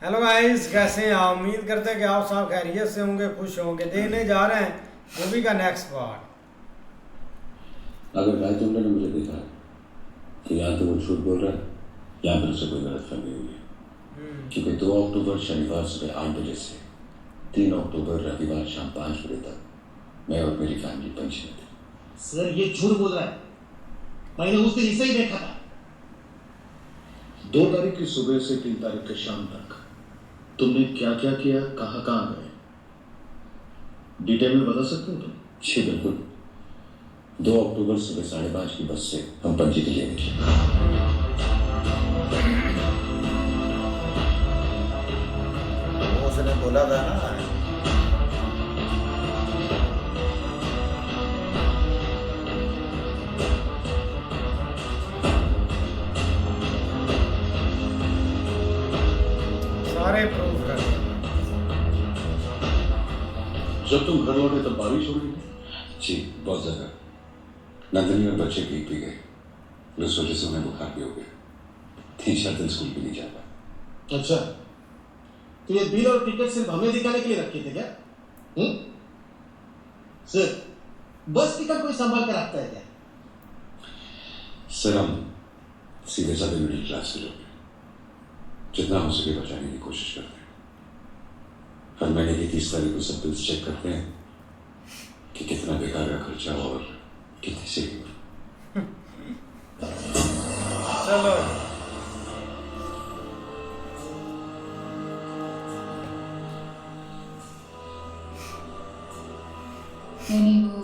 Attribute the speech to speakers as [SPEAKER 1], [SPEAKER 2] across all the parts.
[SPEAKER 1] Hello guys, कैसे हैं आप? उम्मीद करते हैं कि आप सब खैरियत से होंगे, खुश होंगे। देखने जा रहे हैं मूवी का नेक्स्ट पार्ट।
[SPEAKER 2] अगर गायतुल्ला ने मुझे देखा कि या तो वो झूठ बोल रहा है या फिर उसे कोई गलतफहमी हुई है। क्योंकि 2 अक्टूबर शनिवार सुबह 8 बजे से 3 अक्टूबर रविवार शाम 5 बजे तक मैं और मेरी फैमिली पंच में थे।
[SPEAKER 3] सर ये झूठ बोल रहा है, मैंने उस दिन इसे ही देखा था।
[SPEAKER 4] 2 तारीख की सुबह से 3 तारीख की शाम तक तुमने क्या क्या किया, कहाँ कहाँ गए, डिटेल में बता सकते हो तुम?
[SPEAKER 2] जी बिल्कुल। 2 अक्टूबर सुबह 5:30 की बस से हम पणजी के लिए निकले।
[SPEAKER 5] उसने बोला था ना,
[SPEAKER 1] सारे प्रूफ कर दिए।
[SPEAKER 4] जब तुम घर लौटे तब बारिश हो रही थी?
[SPEAKER 2] जी बहुत ज़्यादा। नंदनी और बच्चे भीग भी गए, उस वजह से उन्हें बुखार भी हो गया। 3-4 दिन स्कूल भी नहीं जा पाए।
[SPEAKER 3] अच्छा, तो ये बिल और टिकट सिर्फ हमें दिखाने के लिए रखे थे क्या? सर, बस टिकट कोई संभाल कर रखता है क्या?
[SPEAKER 2] सर हम सीधे साधे मिडिल क्लास के लोग हैं, जितना हो सके बचाने की कोशिश करते हैं। हर महीने की 30 तारीख को सब बिल्स चेक करते हैं कि कितना बेकार का खर्चा और कितनी सेविंग।
[SPEAKER 1] चलो
[SPEAKER 6] मैंने वो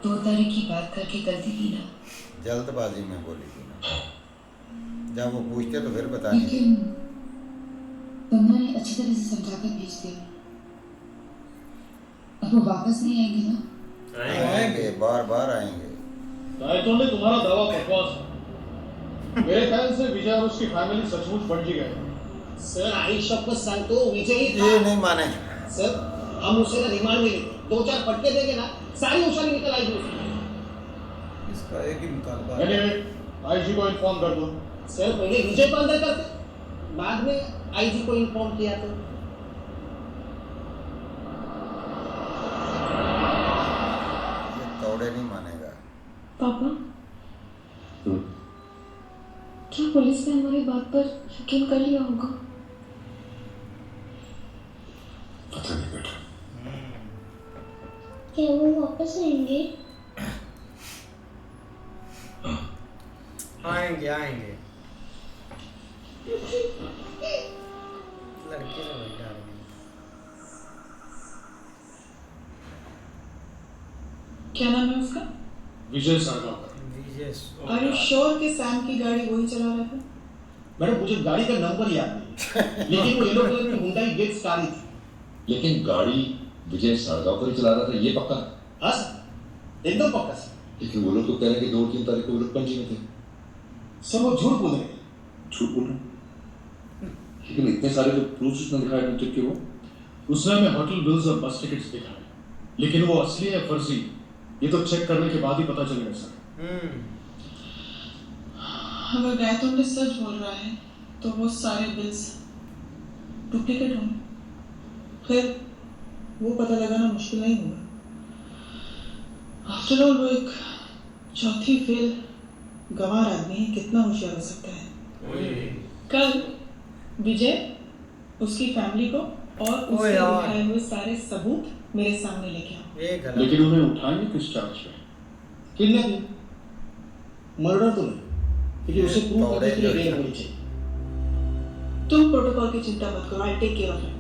[SPEAKER 6] 2 तारीख की बात करके गलती की ना,
[SPEAKER 5] जल्दबाजी में बोली थी ना। जब वो पूछते तो फिर बताने।
[SPEAKER 6] लेकिन तुमने अच्छी तरह से समझाकर भेज दिया। अब वो वापस नहीं आएंगे ना?
[SPEAKER 5] आएंगे, बार बार आएंगे।
[SPEAKER 4] गायतों ने तुम्हारा दावा बकवास है। मेरे ख्याल से विजय और उसकी फैमिली सचमुच पणजी गए।
[SPEAKER 3] सर आई शपथ सांगतो विजय ही
[SPEAKER 5] ये
[SPEAKER 3] था।
[SPEAKER 5] नहीं माने।
[SPEAKER 3] सर हम उसे ना रिमांड में लेते, 2-4 फटके देंगे ना, सारी होशियारी निकल आएगी उसकी।
[SPEAKER 5] इसका एक ही मुतालबा है।
[SPEAKER 4] एनीवे, आईजी को इन्फॉर्म कर दो।
[SPEAKER 3] सर पहले विजय को अंदर करते, बाद में आईजी को इन्फॉर्म किया तो।
[SPEAKER 5] ये तोड़े नहीं मानेगा।
[SPEAKER 6] पापा, क्या पुलिस ने हमारी बात पर यकीन कर लिया होगा?
[SPEAKER 2] पता नहीं बेटा।
[SPEAKER 7] क्या वो वापस आएंगे?
[SPEAKER 1] आएंगे आएंगे। लड़के से वही डर गई।
[SPEAKER 8] क्या नाम है उसका?
[SPEAKER 4] विजय सारगावकर।
[SPEAKER 1] विजय
[SPEAKER 8] आर यू श्योर कि सैम की गाड़ी वही चला रहा था?
[SPEAKER 3] मैडम मुझे गाड़ी का नंबर याद नहीं, लेकिन वो येलो कलर की हुंडई गेट्स कार ही थी।
[SPEAKER 2] लेकिन गाड़ी विजय सारगावकर चला रहा था, ये पक्का।
[SPEAKER 3] हाँ सर, एकदम पक्का सर।
[SPEAKER 2] लेकिन वो लोग तो कह रहे हैं कि 2-3 तारीख को वो लोग पणजी में थे।
[SPEAKER 3] सर वो झूठ बोल रहे हैं।
[SPEAKER 2] झूठ बोल रहे हैं? लेकिन इतने सारे जो प्रूफ्स उसने दिखाए हैं कि वो
[SPEAKER 4] उसने हमें होटल बिल्स और बस टिकट्स दिखाए, लेकिन वो असली है फर्जी, ये तो चेक करने के बाद ही पता चलेगा सर।
[SPEAKER 8] अगर गायतों ने सच बोल रहा है तो वो सारे बिल्स डुप्लीकेट होंगे। फिर वो पता लगाना मुश्किल नहीं होगा। आफ्टर ऑल वो एक चौथी फेल गंवार आदमी है, कितना होशियार हो सकता है। कल विजय, उसकी फैमिली को और उसके दिखाए हुए सारे सबूत मेरे सामने लेके आओ।
[SPEAKER 1] ये गलत।
[SPEAKER 4] लेकिन उन्हें उठाएंगे किस चार्ज पे?
[SPEAKER 3] किडनैपिंग, मर्डर तो नहीं, क्योंकि उसे प्रूव करने के लिए बेल होनी चाहिए।
[SPEAKER 8] तुम प्रोटोकॉल की चिंता मत करो, I take care of it.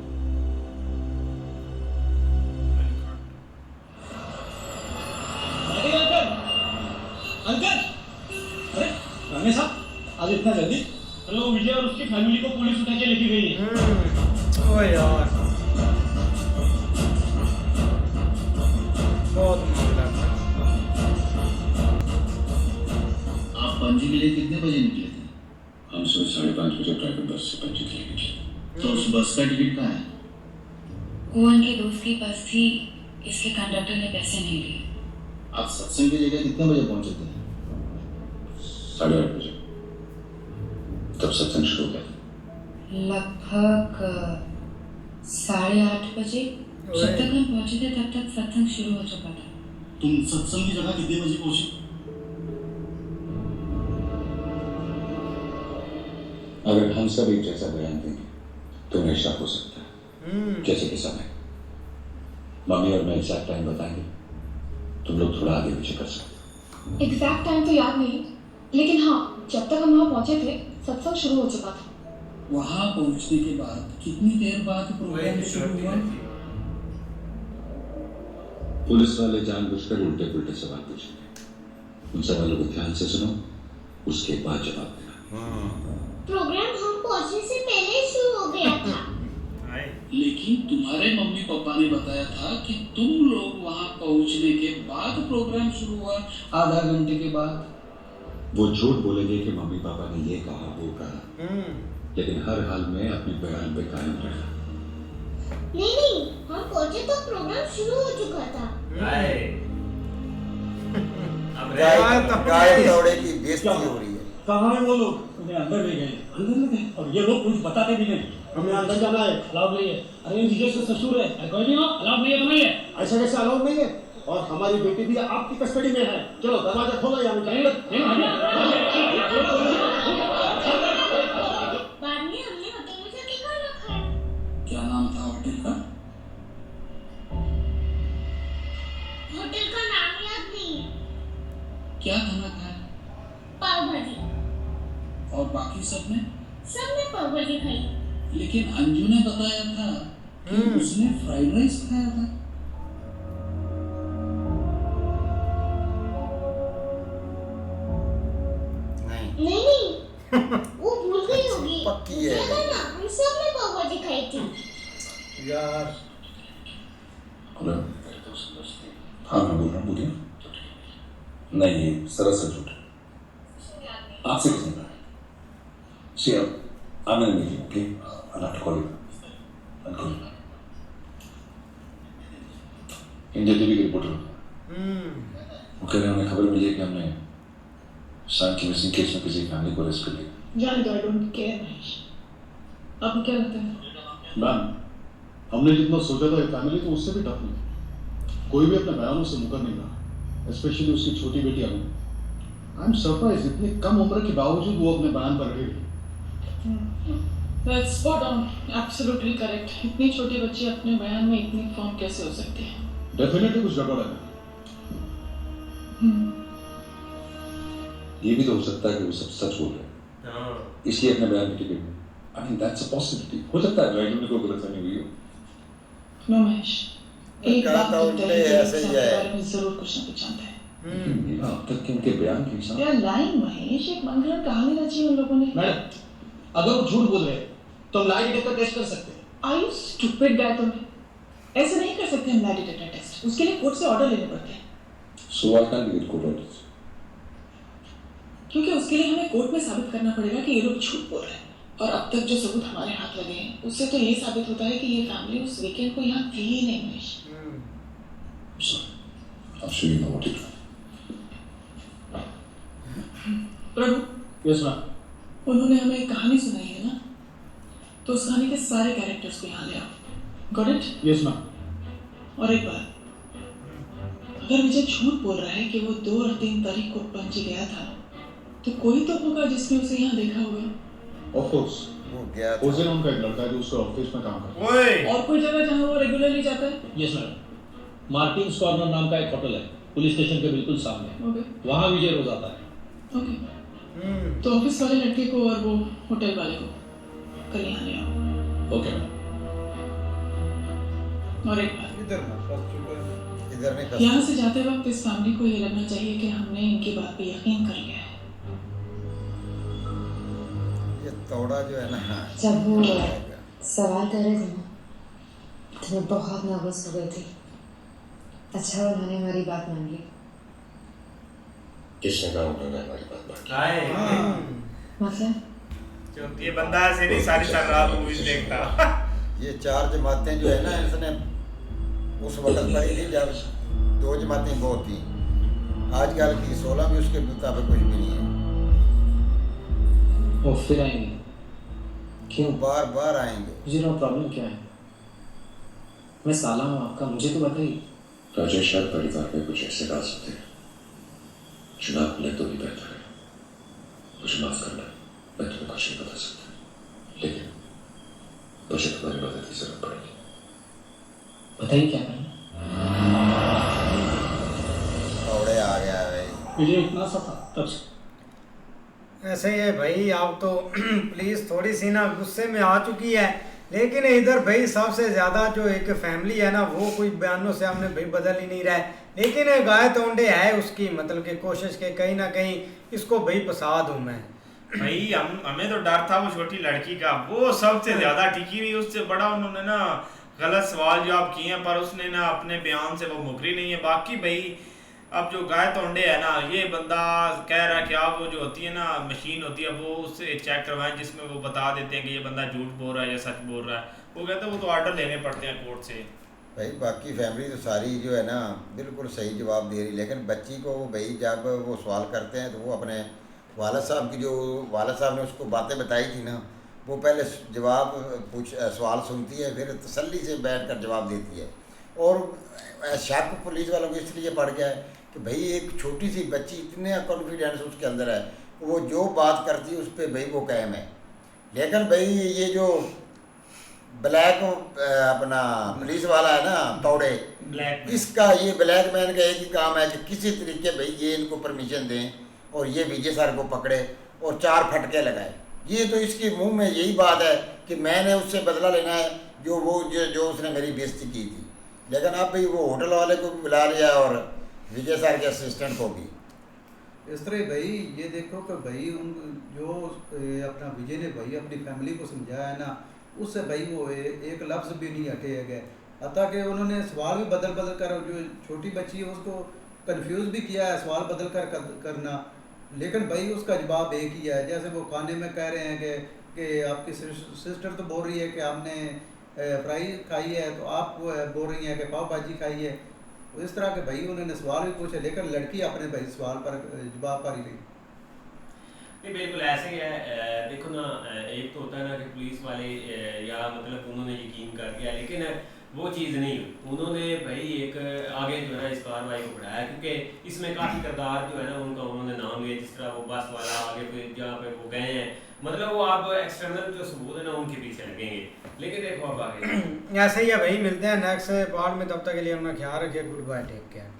[SPEAKER 3] Uncle, अरे रमेश साहब, आज इतना जल्दी?
[SPEAKER 4] हेलो, विजय और उसकी फैमिली को पुलिस उठा के लेके गई है।
[SPEAKER 1] ओ यार, बहुत मामला था।
[SPEAKER 2] आप पणजी के लिए कितने बजे निकले थे? हम सुबह 5:30 बजे प्राइवेट बस से पणजी के लिए निकले। तो उस बस का टिकट कहाँ है?
[SPEAKER 6] कुआं के दोस्त की बस थी, इसलिए कंडक्टर ने पैसे नहीं लिए।
[SPEAKER 2] आप सत्संग की जगह कितने बजे पहुंचे थे? 8:30 बजे। तब सत्संग शुरू हो गया।
[SPEAKER 6] लगभग 8:30 बजे। जब तक हम पहुंचे थे तब तक सत्संग शुरू हो चुका था।
[SPEAKER 3] तुम सत्संग की जगह कितने बजे पहुंचे?
[SPEAKER 2] अगर हम सब एक जैसा बयान देंगे तो उन्हें शक हो सकता है। जैसे कि समय, मम्मी और मैं एग्जैक्ट टाइम बताएंगे, तुम लोग थोड़ा आगे पीछे कर सकते हो।
[SPEAKER 7] एग्जैक्ट टाइम तो याद नहीं, लेकिन हाँ, जब तक हम वहाँ पहुंचे थे सत्संग शुरू हो चुका था।
[SPEAKER 9] वहां पहुंचने के बाद कितनी देर बाद प्रोग्राम शुरू हुआ?
[SPEAKER 2] पुलिस वाले जानबूझकर उल्टे पुल्टे सवाल पूछेंगे, उन सवालों को ध्यान से सुनो, उसके बाद जवाब देना।
[SPEAKER 7] प्रोग्राम हम पहुंचने से पहले ही शुरू हो गया था।
[SPEAKER 9] लेकिन तुम्हारे मम्मी पापा ने बताया था कि तुम लोग वहां पहुंचने के बाद प्रोग्राम शुरू हुआ, आधा घंटे के बाद।
[SPEAKER 2] वो झूठ बोलेंगे कि मम्मी पापा ने ये कहा वो कहा, लेकिन हर हाल में अपने बयान पे कायम रहना।
[SPEAKER 7] नहीं, हम पहुंचे तो प्रोग्राम शुरू हो चुका था।
[SPEAKER 5] गाय दौड़े की बेइज्जती हो रही है।
[SPEAKER 3] कहाँ है वो लोग? उन्हें अंदर ले गए। अंदर ले गए? और ये लोग कुछ बताते भी नहीं। हमें अंदर जाना है, अलाउड नहीं है। अरे विजय से ससुर है, कोई नहीं हो, अलाउड नहीं है तो नहीं है। ऐसा कैसे अलाउड नहीं है? और हमारी बेटी भी आपकी कस्टडी में है। चलो दरवाजा खोलो या हम जाएंगे।
[SPEAKER 7] बाद में हमने होटल में जाके खाना खाया।
[SPEAKER 9] क्या नाम था होटल का?
[SPEAKER 7] होटल का नाम याद नहीं है।
[SPEAKER 9] क्या खाना खाया?
[SPEAKER 7] पाव भाजी।
[SPEAKER 9] और बाकी सबने
[SPEAKER 7] पाव भाजी खाई।
[SPEAKER 9] लेकिन अंजू ने बताया था कि उसने फ्राइड राइस खाया था।
[SPEAKER 7] नहीं वो भूल गई होगी।
[SPEAKER 5] पक्की है।
[SPEAKER 7] मुझे ना हम सब ने पाव भाजी खाई थी।
[SPEAKER 1] यार
[SPEAKER 2] हाँ मैं बोल रहा हूँ, बोलिए। नहीं ये सरासर झूठ। आपसे किसने कहा? See, I'm in a meeting, okay? I'll have to call you. I'll call you. India TV के रिपोर्टर वो कह रहे हैं उन्हें खबर मिली है कि हमने शाम की मिसिंग केस में किसी फैमिली को अरेस्ट कर लिया।
[SPEAKER 8] जाने दो, आई डोंट केयर महेश। आपको क्या लगता है?
[SPEAKER 4] मैम, हमने जितना सोचा था फैमिली तो उससे भी टफ नहीं। कोई भी अपने बयानों से मुकर नहीं रहा, स्पेशली उसकी छोटी बेटी अनु। आई एम सरप्राइज, इतनी कम उम्र के बावजूद वो अपने बयान पर रही।
[SPEAKER 8] That's spot on, absolutely correct. इतनी छोटी बच्ची अपने बयान में इतनी फॉर्म कैसे हो सकती है?
[SPEAKER 4] डेफिनेटली कुछ गड़बड़ है।
[SPEAKER 2] ये भी तो हो सकता है कि वो सब सच बोल रहे हैं, इसलिए अपने बयान में टिके। I mean that's a possibility. हो सकता है राइट में कोई गलतफहमी हुई हो।
[SPEAKER 8] नो महेश, एक बात तो तय है,
[SPEAKER 5] ऐसे ही है।
[SPEAKER 8] बारे में जरूर कुछ न कुछ जानते हैं।
[SPEAKER 2] अब तक के उनके बयान के हिसाब
[SPEAKER 8] यार लाइन महेश, एक मंगलम कहानी रची है उन लोगों ने।
[SPEAKER 3] मैडम, अगर वो झूठ बोल रहे हैं तो हम लाई डिटेक्टर टेस्ट कर सकते हैं।
[SPEAKER 8] Are you stupid guy तुम? ऐसे नहीं कर सकते हम लाई डिटेक्टर टेस्ट। उसके लिए कोर्ट से ऑर्डर लेने पड़ते हैं।
[SPEAKER 2] So why can't we get court orders?
[SPEAKER 8] क्योंकि उसके लिए हमें कोर्ट में साबित करना पड़ेगा कि ये लोग झूठ बोल रहे हैं। और अब तक जो सबूत हमारे हाथ लगे हैं उससे तो ये साबित होता है कि ये फैमिली उस वीकेंड को यहाँ थी ही नहीं Mahesh.
[SPEAKER 2] I'm sure you know what it is.
[SPEAKER 8] Prabhu,
[SPEAKER 3] yes ma'am.
[SPEAKER 8] उन्होंने हमें एक कहानी सुनाई है ना, तो उस कहानी के सारे कैरेक्टर्स को यहाँ ले आओ। Got it?
[SPEAKER 3] Yes ma'am.
[SPEAKER 8] और एक बात, अगर विजय झूठ बोल रहा है कि वो 2 और 3 तारीख को पणजी गया था, तो कोई तो होगा जिसने उसे यहाँ देखा होगा।
[SPEAKER 4] ऑफ कोर्स,
[SPEAKER 5] वो गया था।
[SPEAKER 4] ओजे नाम का एक लड़का है जो उसके ऑफिस में काम करता है।
[SPEAKER 8] और कोई जगह जहाँ वो रेगुलरली जाता है?
[SPEAKER 3] Yes madam. मार्टिन्स कॉर्नर नाम का एक होटल है, पुलिस स्टेशन के बिल्कुल सामने।
[SPEAKER 8] ओके
[SPEAKER 3] वहाँ विजय रोज आता है।
[SPEAKER 8] ओके, तो ऑफिस वाले लड़के को और वो होटल वाले को कल यहाँ ले आओ।
[SPEAKER 3] Okay ma'am.
[SPEAKER 8] और एक बात,
[SPEAKER 5] इधर नहीं फंस।
[SPEAKER 8] यहाँ से जाते वक्त इस फैमिली को ये लगना चाहिए कि हमने इनकी बात पे यकीन कर लिया है।
[SPEAKER 5] ये तोड़ा जो है ना,
[SPEAKER 6] जब वो सवाल कर रहे थे ना, तो मैं बहुत नर्वस हो गई थी। अच्छा उन्होंने हमारी बात मान ली।
[SPEAKER 2] किसने कहा उन्होंने हमारी बात मानी?
[SPEAKER 6] मतलब
[SPEAKER 1] ये बंदा ऐसे नहीं सारी रात मूवीज देखता।
[SPEAKER 5] ये 4 जमातें जो है ना, इसने उस वक्त पढ़ी थी जब 2 जमातें बहुत थी। आजकल की 16 भी उसके मुताबिक कुछ भी नहीं है।
[SPEAKER 3] वो फिर आएंगे। क्यों?
[SPEAKER 5] बार बार आएंगे।
[SPEAKER 3] मुझे ना प्रॉब्लम क्या है? मैं साला हूँ आपका, मुझे तो बताइए।
[SPEAKER 2] राजेश, हर परिवार में कुछ ऐसे राज होते हैं चुनाव ले तो भी बेहतर है। मुझे माफ करना, मैं तुम्हें कुछ नहीं बता सकता, लेकिन मुझे तुम्हारी मदद की जरूरत पड़ेगी।
[SPEAKER 3] बताइए क्या करें?
[SPEAKER 5] कौड़े आ गया है भाई।
[SPEAKER 3] मुझे इतना सा था तब से।
[SPEAKER 1] ऐसे ही है भाई, आप तो प्लीज थोड़ी सी ना गुस्से में आ चुकी है, लेकिन इधर भाई सबसे ज्यादा जो एक फैमिली है ना वो कोई बयानों से हमने भाई बदल ही नहीं रहा है, लेकिन गाय तोंडे है उसकी मतलब कि कोशिश के कहीं ना कहीं इसको भाई फंसा दूं मैं।
[SPEAKER 10] भाई हमें तो डर था वो छोटी लड़की का, वो सबसे ज्यादा टिकी हुई, उससे बड़ा उन्होंने ना गलत सवाल जवाब किए हैं, पर उसने ना अपने बयान से वो मुकरी नहीं है। बाकी भाई अब जो गाय तोंडे है ना, ये बंदा कह रहा है कि आप वो जो होती है ना मशीन होती है वो उससे चेक करवाएं जिसमें वो बता देते हैं कि ये बंदा झूठ बोल रहा है या सच बोल रहा है। वो कहते हैं वो तो ऑर्डर लेने पड़ते हैं कोर्ट से।
[SPEAKER 5] भाई बाकी फैमिली तो सारी जो है ना बिल्कुल सही जवाब दे रही, लेकिन बच्ची को भाई जब वो सवाल करते हैं तो वो अपने वालिद साहब की जो वालिद साहब ने उसको बातें बताई थी ना, वो पहले जवाब सवाल सुनती है, फिर तसल्ली से बैठ कर जवाब देती है। और शक पुलिस वालों को इसलिए पड़ गया है कि भाई एक छोटी सी बच्ची इतने कॉन्फिडेंस उसके अंदर है, वो जो बात करती है उस पर भाई वो कायम है। लेकिन भाई ये जो ब्लैक अपना पुलिस वाला है ना तौड़े, इसका ये ब्लैक मैन का एक ही काम है कि किसी तरीके भाई ये इनको परमिशन दें और ये विजय सर को पकड़े और 4 फटके लगाए। ये तो इसके मुंह में यही बात है कि मैंने उससे बदला लेना है जो उसने मेरी बेइज्जती की थी। लेकिन अब भाई वो होटल वाले को भी बुला लिया और विजय सर के असिस्टेंट को भी।
[SPEAKER 11] इस तरह भाई ये देखो कि भाई उन जो अपना विजय ने भाई अपनी फैमिली को समझाया है ना, उससे भाई वो एक लफ्ज़ भी नहीं हटे गए। अतः कि उन्होंने सवाल भी बदल कर, जो छोटी बच्ची है उसको कंफ्यूज भी किया है सवाल बदल कर करना, लेकिन भाई उसका जवाब एक ही है। जैसे वो खाने में कह रहे हैं कि आपकी सिस्टर तो बोल रही है कि आपने फ्राई खाई है, तो आप बोल रही हैं कि पाव भाजी खाई है। तो इस तरह के भाई उन्होंने सवाल भी पूछे, लेकिन लड़की अपने भाई सवाल पर जवाब पर ही गई।
[SPEAKER 12] नहीं बिल्कुल ऐसे ही है। देखो ना, एक तो होता है ना कि पुलिस वाले या मतलब उन्होंने यकीन कर दिया, लेकिन वो चीज़ नहीं हुई। उन्होंने भाई एक आगे जो है ना इस कार्रवाई को बढ़ाया, क्योंकि इसमें काफ़ी किरदार जो है ना उनका उन्होंने नाम लिया, जिस तरह वो बस वाला आगे पे जहाँ पे वो गए हैं, मतलब वो आप एक्सटर्नल जो सबूत है ना उनके पीछे लगेंगे। लेकिन देखो अब आगे
[SPEAKER 1] ऐसे ही है भाई, मिलते हैं नेक्स्ट पार्ट में, तब तक के लिए अपना ख्याल रखिए। Goodbye, take care.